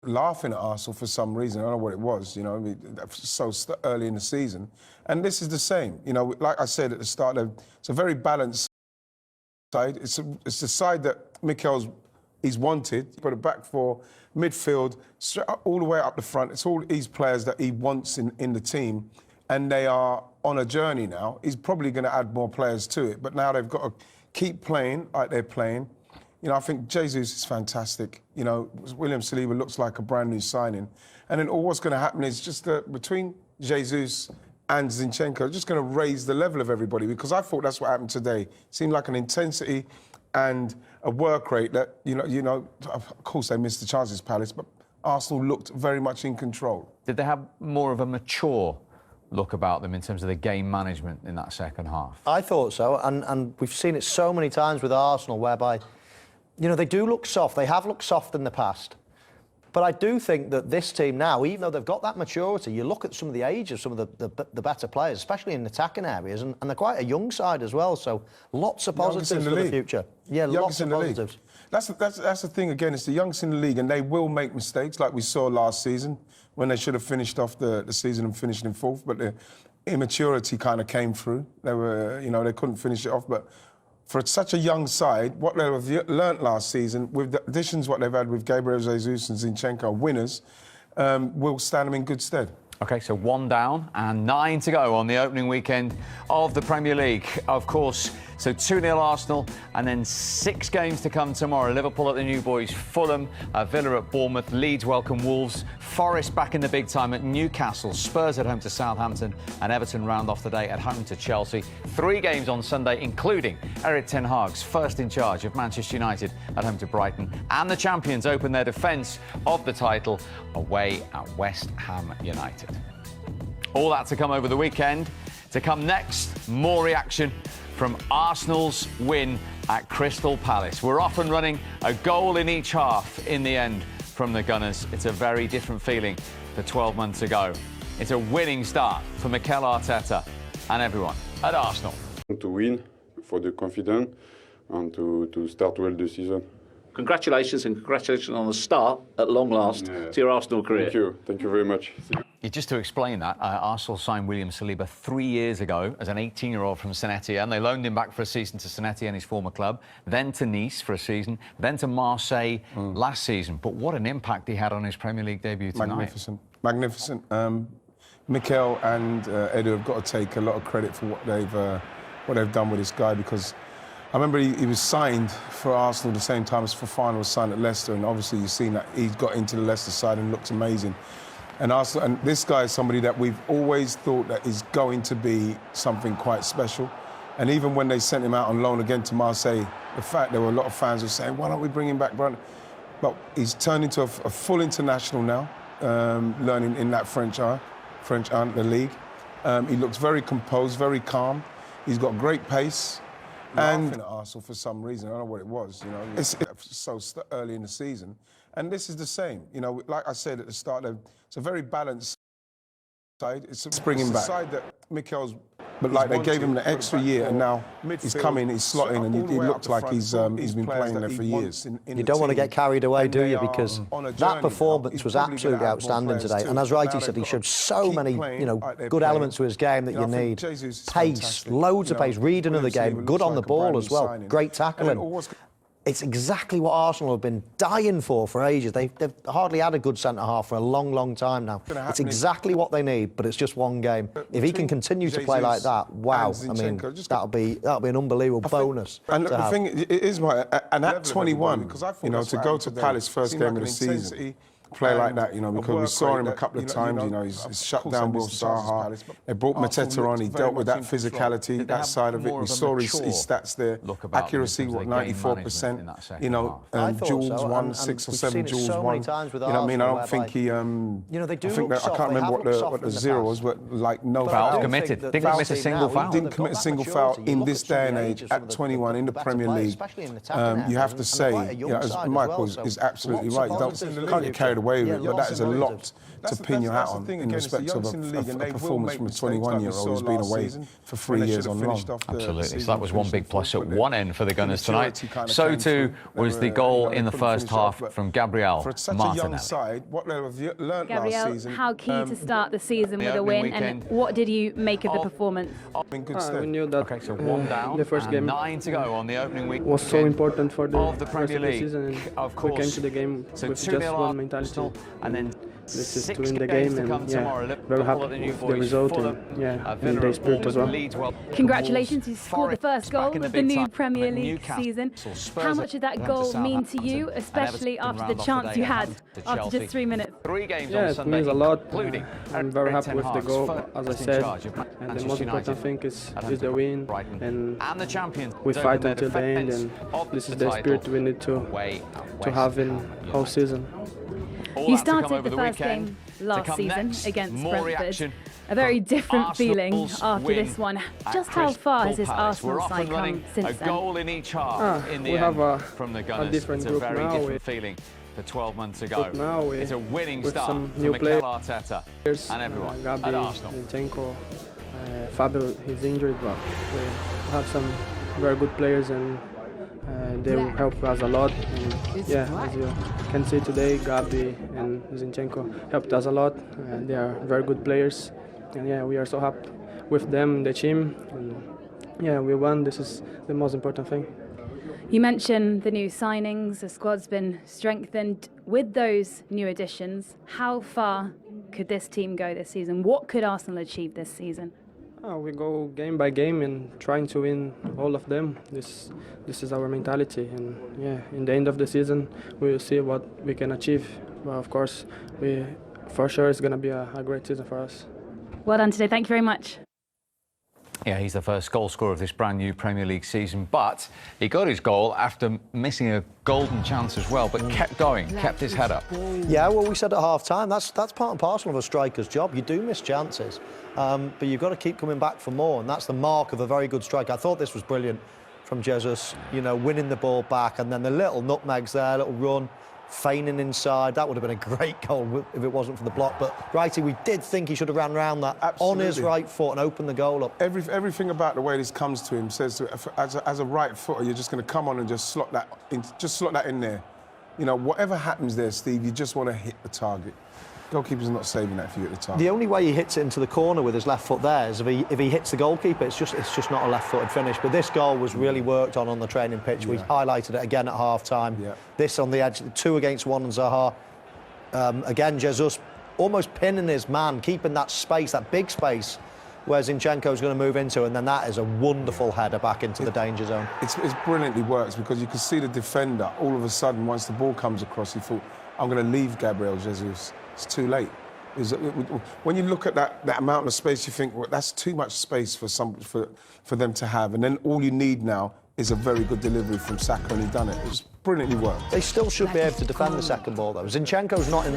laughing at Arsenal for some reason. I don't know what it was, you know, I mean, so early in the season. And this is the same, you know, like I said at the start, it's a very balanced side. It's a side that he's wanted. Put it back for midfield, all the way up the front. It's all these players that he wants in the team, and they are on a journey now. He's probably going to add more players to it, but now they've got to keep playing like they're playing. You know, I think Jesus is fantastic. You know, William Saliba looks like a brand new signing. And then all what's going to happen is just between Jesus and Zinchenko, just going to raise the level of everybody, because I thought that's what happened today. It seemed like an intensity and a work rate that, you know, of course they missed the chances, Palace, but Arsenal looked very much in control. Did they have more of a mature look about them in terms of the game management in that second half? I thought so, and we've seen it so many times with Arsenal, whereby, you know, they do look soft. They have looked soft in the past. But I do think that this team now, even though they've got that maturity, you look at some of the age of some of the better players, especially in attacking areas, and they're quite a young side as well, so lots of positives for the future. Yeah, lots of positives. That's the thing, again, it's the youngest in the league, and they will make mistakes, like we saw last season, when they should have finished off the season and finished in fourth, but the immaturity kind of came through. They were, you know, they couldn't finish it off, but for such a young side, what they have learnt last season, with the additions what they've had with Gabriel Jesus and Zinchenko, winners, will stand them in good stead. OK, so 1 down and 9 to go on the opening weekend of the Premier League. Of course, so 2-0 Arsenal, and then 6 games to come tomorrow. Liverpool at the New Boys, Fulham, Villa at Bournemouth, Leeds welcome Wolves, Forest back in the big time at Newcastle, Spurs at home to Southampton, and Everton round off the day at home to Chelsea. 3 games on Sunday, including Erik ten Hag's first in charge of Manchester United at home to Brighton, and the champions open their defence of the title away at West Ham United. All that to come over the weekend. To come next, more reaction from Arsenal's win at Crystal Palace. We're off and running, a goal in each half in the end from the Gunners. It's a very different feeling to 12 months ago. It's a winning start for Mikel Arteta and everyone at Arsenal. To win, for the confidence, and to start well the season. Congratulations, and congratulations on the start, at long last, to your Arsenal career. Thank you very much. Just to explain that, Arsenal signed William Saliba 3 years ago as an 18-year-old from St Etienne. They loaned him back for a season to St Etienne, his former club, then to Nice for a season, then to Marseille last season. But what an impact he had on his Premier League debut tonight. Magnificent, magnificent. Mikel and Edu have got to take a lot of credit for what they've done with this guy, because I remember he was signed for Arsenal the same time as Fofana was signed at Leicester, and obviously you've seen that he's got into the Leicester side and looks amazing. And Arsenal, and this guy is somebody that we've always thought that is going to be something quite special. And even when they sent him out on loan again to Marseille, the fact there were a lot of fans who were saying, why don't we bring him back, Brunt? But he's turned into a full international now, learning in that French league. He looks very composed, very calm. He's got great pace. And at Arsenal for some reason, I don't know what it was, you know. It's so early in the season. And this is the same, you know, like I said at the start, it's a very balanced side. It's a side that Mikel's, but like they gave him the extra year, and now he's coming, he's slotting, and he looked like he's been playing there for years. You don't want to get carried away, do you? Because that performance was absolutely outstanding today. And as Righty said, he showed so many, you know, good elements to his game that you need. Pace, loads of pace, reading of the game, good on the ball as well, great tackling. It's exactly what Arsenal have been dying for ages. They've hardly had a good centre-half for a long, long time now. It's exactly what they need, but it's just one game. If he can continue to play like that, wow, I mean, that'll be an unbelievable bonus. And the thing is, right, and at 21, you know, to go to Palace first game of the season, play like that, you know, because we saw him a couple of times, you know, he's shut down Will Zaha. They brought Mateta on, he dealt with that physicality, that side of it. We saw his stats there. Accuracy, what, 94%, you know, duels won, 6 or 7 duels won. You know what I mean? I don't think he, I can't remember what the zero was, but like no fouls committed. Didn't commit a single foul. Didn't commit a single foul in this day and age at 21 in the Premier League. You have to say, you know, as Michael is absolutely right, you can't get carried away with it, but that is a lot to pin your hat on in respect of a performance from a 21-year-old who's been away for 3 years on loan. Absolutely. So that was one big plus at one end for the Gunners tonight. So too was the goal in the first half from Gabriel Martinelli. Gabriel, how key to start the season with a win, and what did you make of the performance? We knew that So one down, the first game 9 to go on the opening week was so important for the Premier rest of the League. season, and Of we course. came to the game So with 2-0 just one mentality. and then This is 6 to win the games game, to come and tomorrow. very Liverpool happy at the New with the Boys, result, Fulham, and their spirit as well. Leeds well. Congratulations, you scored the first Forest goal back in of the big new time. Premier League Newcastle, season. Spurs How much did that goal mean to you, and especially Everton after the round off chance today you at had home to after Chelsea. just 3 minutes? 3 games Yeah, on it Sunday, means a lot. including I'm very happy with the Hag's goal, first as I in said, charge of and the Manchester most important United thing is at home the to win, Brighton. And the champions we don't fight win their until the end, defence and of this is the the spirit title we need to away at have West in Ham whole season. All You that to come started over the the first weekend. game To last come season next, against more Brentford. reaction A very from different feeling Arsenal's after win this one. at Just how far has this Crystal Palace. We're Arsenal off side and running, come since a then? goal in each half in the we end have from the Gunners. different It's a group very now. different feeling for 12 months ago. Now It's a winning with start some for new Mikel Arteta and everyone Gabi, at Arsenal. Zinchenko, Fabio, he's injured, but we have some very good players, and they will help us a lot. And yeah, as you can see today, Gabi and Zinchenko helped us a lot. They are very good players, and yeah, we are so happy with them, the team. And yeah, we won. This is the most important thing. You mentioned the new signings, the squad's been strengthened. With those new additions, how far could this team go this season? What could Arsenal achieve this season? We go game by game and trying to win all of them. This is our mentality, and yeah, in the end of the season we will see what we can achieve. But of course, for sure it's going to be a great season for us. Well done today. Thank you very much. Yeah, he's the first goal scorer of this brand new Premier League season, but he got his goal after missing a golden chance as well, but kept going, kept his head up. Yeah, well, we said at half-time, that's part and parcel of a striker's job. You do miss chances, but you've got to keep coming back for more, and that's the mark of a very good striker. I thought this was brilliant from Jesus, you know, winning the ball back, and then the little nutmegs there, little run, feigning inside. That would have been a great goal if it wasn't for the block. But Righty, we did think he should have ran round that on his right foot and opened the goal up. Everything about the way this comes to him says to, as a right footer, you're just going to come on and just slot that in there. You know, whatever happens there, Steve, you just want to hit the target. Goalkeeper's not saving that for you at the time. The only way he hits it into the corner with his left foot there is if he hits the goalkeeper. It's just not a left-footed finish. But this goal was really worked on the training pitch. We highlighted it again at half-time. Yeah. This on the edge, 2 against 1 and Zaha. Again, Jesus almost pinning his man, keeping that space, that big space, where Zinchenko's going to move into, and then that is a wonderful header back into the danger zone. It's brilliantly works because you can see the defender all of a sudden, once the ball comes across, he thought, I'm going to leave Gabriel Jesus. It's too late. When you look at that amount of space, you think, well, that's too much space for them to have. And then all you need now is a very good delivery from Saka, and he done it. It was brilliantly worked. They still should be able to defend the second ball, though. Zinchenko's not in...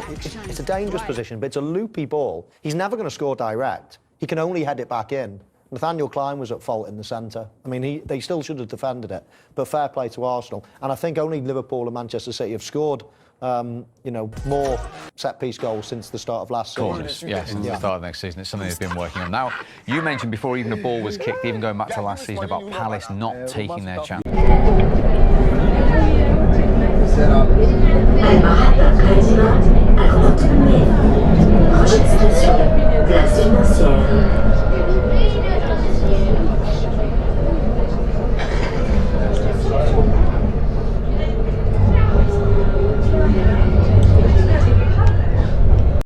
It's a dangerous position, but it's a loopy ball. He's never going to score direct. He can only head it back in. Nathaniel Klein was at fault in the centre. I mean, they still should have defended it, but fair play to Arsenal. And I think only Liverpool and Manchester City have scored more set-piece goals since the start of last season. Corners, yes, since the start of next season. It's something they've been working on. Now, you mentioned before even the ball was kicked, even going back to last season, about Palace not taking their chance. Projet de station, place financière.